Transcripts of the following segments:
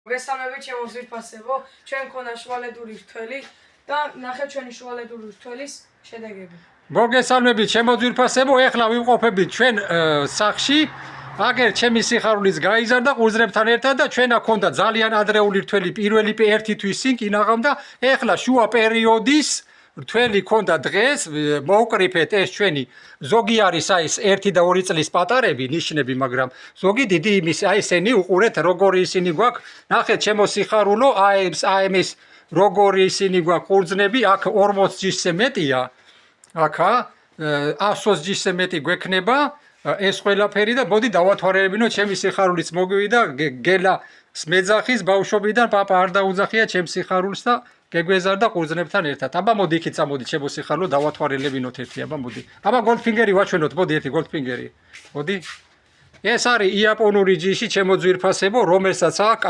მოგესალმებით ჩემო ძვირფასებო, ჩვენ მქონდა შუალედური რთველი და ნახეთ ჩვენი შუალედური რთველის შედეგები. მოგესალმებით ჩემო ძვირფასებო, ეხლა ვიმყოფებით ჩვენ სახლში. აგერ ჩემი სიხარულიც გაიზარდა ყურძნებთან ერთად და ჩვენა ქონდა ძალიან ადრეული რთველი პირველი 1 თვის წინ კინაღამ და ეხლა შუა პერიოდის რთველი ქონდა დღეს მოვკრიფეთ ეს ჩვენი ზოგი არის აი ეს 1 და 2 წლის პატარები ნიშნები, მაგრამ ზოგი დიდი იმის აი ესენი უყურეთ როგორი ისინი გვაქვს. ნახეთ ჩემო სიხარულო, აი ეს როგორი ისინი გვაქვს ყურძნები, აქ 40 ჯიშზე მეტია. აქა 100 ჯიშზე მეტი გვექნება ეს ყველაფერი და მოდი დავათვალიერებინო ჩემი სიხარულიც მოგვივიდა გელას მეძახის ბავშვობიდან პაპა არ დაუძახია ჩემს სიხარულს და გეგვეზარდა ყურძნებთან ერთად. აბა მოდი იქით წამოდი ჩემო სიხარულო დავათვალიერებინოთ ერთი აბა მოდი. აბა გოლდფინგერი ვაჩვენოთ, მოდი ერთი გოლდფინგერი. მოდი. ეს არის იაპონური ჯიში ჩემო ძვირფასებო, რომელსაც აქვს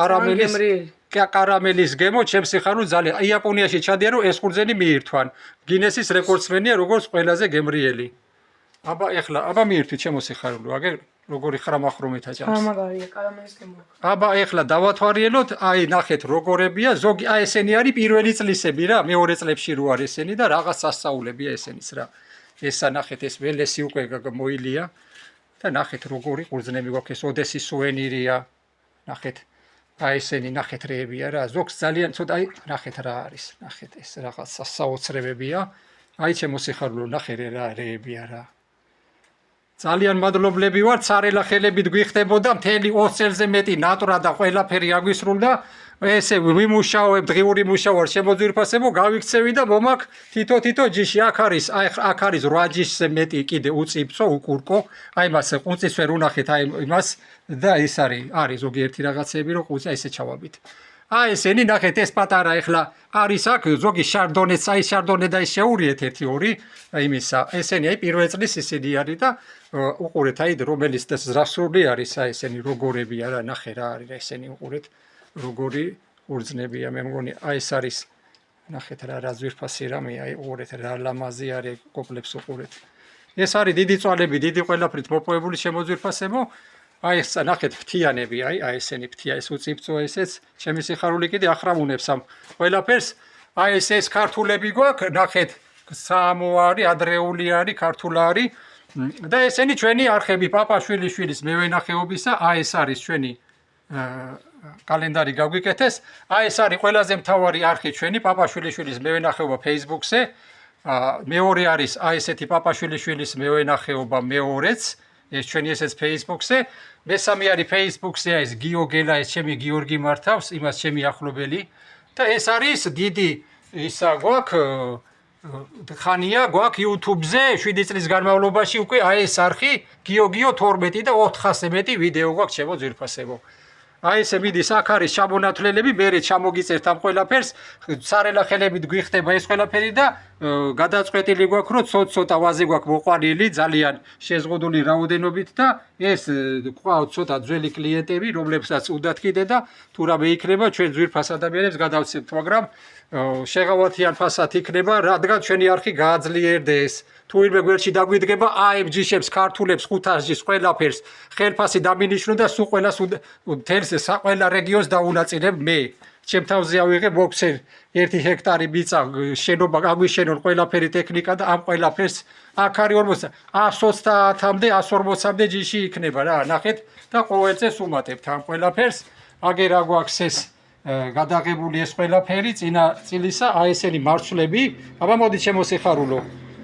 კარამელის გემო ჩემს სიხარულს ძალიან. იაპონიაში ჩადიან რომ ეს ყურძენი მიირთვან. გინესის რეკორდსმენია როგორც ყველაზე გემრიელი. აბა ეხლა აბა მიირთვით ჩემო სიხარულო, აგერ როგორი ხრამახრომით აჭამს. ხრამაგარია კარამელის გემო. აბა ეხლა დავათვალიეროთ, აი ნახეთ როგორებია, ზოგი აი ესენი არის პირველი წლისები რა, მეორე წლებში რო არის ესენი და რაღაც სასწაულებია ესენის რა. ესა ნახეთ ეს ველესი უკვე მოილია და ნახეთ როგორი ყურძნები გვაქვს, ეს ოდესის სუვენირია. ნახეთ აი ესენი ნახეთ რეებია რა, ზოგს ძალიან ცოტა აი ნახეთ რა არის, ნახეთ ეს რაღაც სასაოცრებებია. აი ჩემო სიხარულო ნახე რა რეებია რა. ძალიან მადლობლები ვარ, ცარელა ხელებით გვიხდებოდა მთელი 20 წელზე მეტი ნატრა და ყველაფერი აგვისრულდა. ესე ვიმუშაობ, დღიური მუშაობ ჩემო ძვირფასებო, გავიქცევი და მომაქ თითო ჯიში აქ არის 8 ჯიშზე მეტი კიდე უწიფწო, უკურკო. აი მას ყუნწის ვერ უნახეთ აი იმას და ეს არის ზოგიერთი რაღაცები რომ ყუნწა ესე ჩავაბით. აი ესენი ნახეთ ეს პატარა ეხლა არის აქ ზოგი შარდონეც, აი შარდონე და ის შეურიეთ 1-2 იმისა. ესენი აი პირველ წლის ისინი არის და უყურეთ აი რომელიც ზრასრული არის აი ესენი როგორებია რა, ნახე რა არის ესენი უყურეთ როგორი ყურძნებია. მე მგონი აი ეს არის ნახეთ რა ძვირფასი რამეა, აი უყურეთ რა ლამაზი არის კოპლებს უყურეთ. ეს არის დიდი წვალები, დიდი ყველაფრით მოპოვებული ჩემო ძვირფასებო. აი ეს ნახეთ ფრთიანები, აი ესენი ფრთია, ეს უწიფწო ესეც ჩემი სიხარული კიდე ახრამუნებს ამ ყველაფერს. აი ეს ქართულები გვაქვს, ნახეთ საამოარი, ადრეული არის, ქართულა არის და ესენი ჩვენი არხები პაპაშვილიშვილის მევენახეობისა. აი ეს არის ჩვენი კალენდარი გაგვიკეთეს. აი ეს არის ყველაზე მთავარი არხი ჩვენი პაპაშვილიშვილის მევენახეობა Facebook-ზე. მეორე არის აი ესეთი პაპაშვილიშვილის მევენახეობა მეორეც. ეს ჩვენი ესეც Facebook-ზე. მესამე არის Facebook-ზე ეს გიოგელა, ეს ჩემი გიორგი მართავს, იმას ჩემი ახლობელი და ეს არის დიდი ისა გვაქვს ხანია გვაქვს YouTube-ზე 7 წლის განმავლობაში უკვე აი ეს არხი გიოგიო 12 და 400-ზე მეტი ვიდეო გვაქვს ჩემო ძვირფასებო. აი ესე მიდის აქ არის ჩამონათვლელები, მე ჩამოგიწერთ ამ ყველაფერს, ცარელა ხელებით გვიხდება ეს ყველაფერი და გადაწყვეტილი გვაქვს რომ ცოტა ვაზე გვაქვს მოყვანილი ძალიან შეზღუდული რაოდენობით და ეს ყავთ ცოტა ძველი კლიენტები, რომლებსაც უნდათ კიდე და თუ რამე იქნება ჩვენ ძვირფას ადამიანებს გადავცემთ, მაგრამ შეღავათიან ფასად იქნება, რადგან ჩვენი არხი გააძლიერდეს. თუ ირმე გვერდში დაგვიდგება აი ჯიშებს, ქართულებს, 500 ჯიშს, ყველაფერს ხელფასი დამინიშნო და სულ ყველას მთელს ყველა რეგიონს დაუნაწილებ მე. ჩემ თავზე ავიღებ მოქცევ 1 ჰექტარი მიწა, შენობა აგვიშენონ ყველაფერი ტექნიკა და ამ ყველაფერს აქ არის 130-მდე, 140-მდე ჯიში იქნება რა, ნახეთ და ყოველ წელს უმატებთ ამ ყველაფერს. აგერ აგვაქვს ეს გადაღებული ეს ყველაფერი წინა წლისა, აი ესენი მარცვლები. აბა მოდი ჩემო სიხარულო.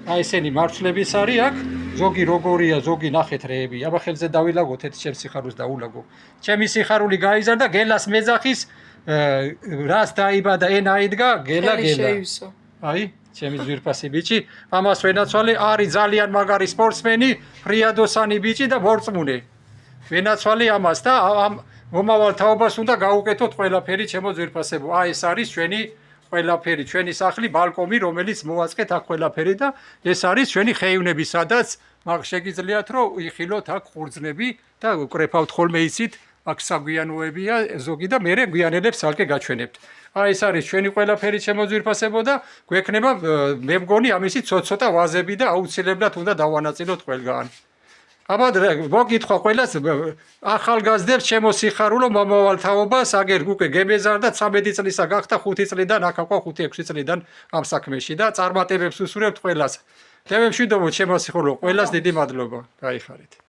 აი ესენი მარცვლებიც არის აქ, ზოგი როგორია, ზოგი ნახეთ რეები. აბა ხელზე დავილაგოთ ერთ ჩემს სიხარულს დაულაგო. ჩემი სიხარული გაიზარდა გელას მეძახის რას დაიბადა ენა იდგა გელა. აი ჩემი ძვირფასი ბიჭი, ამას ვენაცვალე, არის ძალიან მაგარი სპორტსმენი, ფრიადოსანი ბიჭი და მორწმუნე. ვენაცვალე ამას და ამ მომავალ თაობას უნდა გაუკეთოთ ყველაფერი ჩემო ძვირფასებო. აი ეს არის ჩვენი ყველაფერი, ჩვენი სახლი, ბალკონი, რომელიც მოვაწყეთ აქ ყველაფერი და ეს არის ჩვენი ხეივნები, სადაც მაგ შეგიძლიათ რომ იხილოთ აქ ყურძნები და უკრეფავთ ხოლმე იცით, აქ საგვიანოებია ზოგი და მერე გვიანელებს ალკე გაჩვენებთ. აი ეს არის ჩვენი ყველაფერი ჩემო ძვირფასებო და გვექნება მე მგონი ამისი ცოტა ვაზები და აუცილებლად უნდა დავანაწილოთ ყველგან. აბა მოგითხვა ყველას ახალგაზრდებს ჩემო სიხარულო მომავალ თაობას აგერ უკვე გემეზარდა 13 წლისა გახდა 5 წლიდან აქ აყვა 5-6 წლიდან ამ საქმეში და წარმატებებს უსურვებთ ყველას. მე მშვიდობო ჩემო სიხარულო ყველას დიდი მადლობა. გაიხარით.